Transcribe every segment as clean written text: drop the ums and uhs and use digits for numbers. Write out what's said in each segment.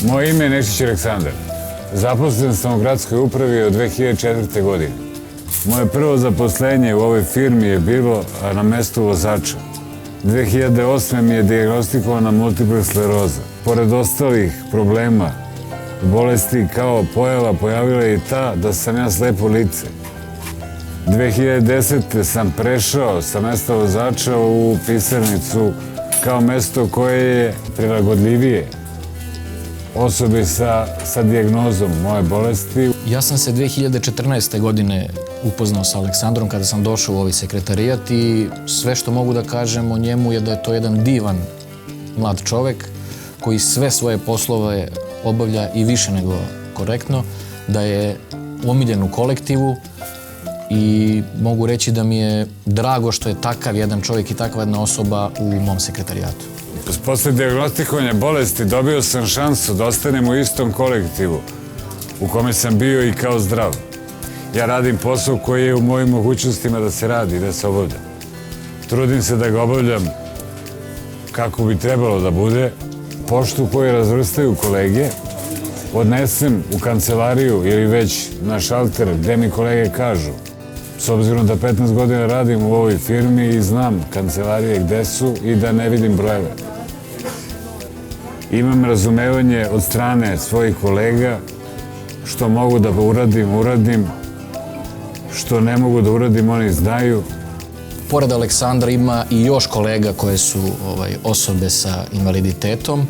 Moje ime je Nešić Aleksandar. Zaposlen sam u gradskoj upravi od 2004. godine. Moje prvo zaposlenje u ovoj firmi je bilo na mestu vozača. 2008. mi je dijagnostikovana multipla skleroza. Pored ostalih problema, bolesti kao pojava, pojavila je i ta da sam ja slepo lice. 2010. sam prešao sa mesta vozača u pisarnicu kao mesto koje je prilagodljivije osobi sa dijagnozom moje bolesti. Ja sam se 2014. godine upoznao sa Aleksandrom kada sam došao u ovaj sekretarijat i sve što mogu da kažem o njemu je da je to jedan divan mlad čovek koji sve svoje poslove obavlja i više nego korektno, da je omiljen u kolektivu i mogu reći da mi je drago što je takav jedan čovjek i takva jedna osoba u mom sekretarijatu. Posle dijagnostikovanja bolesti dobio sam šansu da ostanem u istom kolektivu u kome sam bio i kao zdrav. Ja radim posao koji je u mojim mogućnostima da se radi i da se obavlja. Trudim se da ga obavljam kako bi trebalo da bude. Poštu koju razvrstaju kolege odnesem u kancelariju ili već na šalter gde mi kolege kažu. S obzirom da 15 godina radim u ovoj firmi i znam kancelarije gde su i da ne vidim brojeve. Imam razumevanje od strane svojih kolega, što mogu da uradim, što ne mogu da uradim, oni znaju. Pored Aleksandra ima i još kolega koje su osobe sa invaliditetom,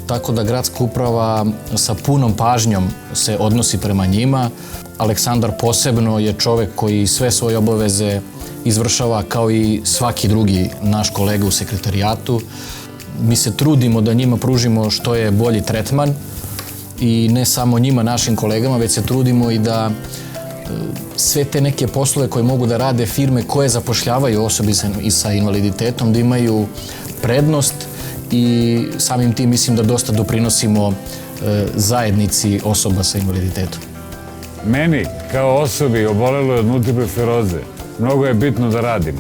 tako da gradska uprava sa punom pažnjom se odnosi prema njima. Aleksandar posebno je čovek koji sve svoje obaveze izvršava kao i svaki drugi naš kolega u sekretarijatu. Mi se trudimo da njima pružimo što je bolji tretman i ne samo njima, našim kolegama, već se trudimo i da sve te neke poslove koje mogu da rade firme koje zapošljavaju osobe sa invaliditetom, da imaju prednost i samim tim mislim da dosta doprinosimo zajednici osoba sa invaliditetom. Meni, kao osobi oboleloj od multiple skleroze, mnogo je bitno da radim.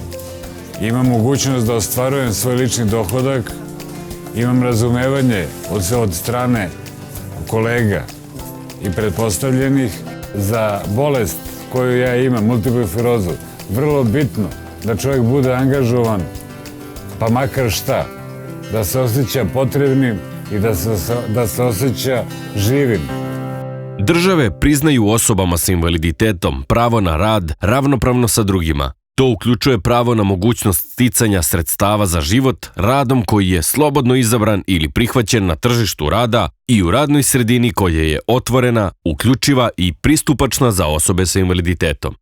Imam mogućnost da ostvarujem svoj lični dohodak, imam razumevanje od strane kolega i pretpostavljenih za bolest koju ja imam, multiplu sklerozu. Vrlo bitno da čovjek bude angažovan, pa makar šta, da se osjeća potrebnim i da se osjeća živim. Države priznaju osobama sa invaliditetom pravo na rad ravnopravno sa drugima. To uključuje pravo na mogućnost sticanja sredstava za život radom koji je slobodno izabran ili prihvaćen na tržištu rada i u radnoj sredini koja je otvorena, uključiva i pristupačna za osobe sa invaliditetom.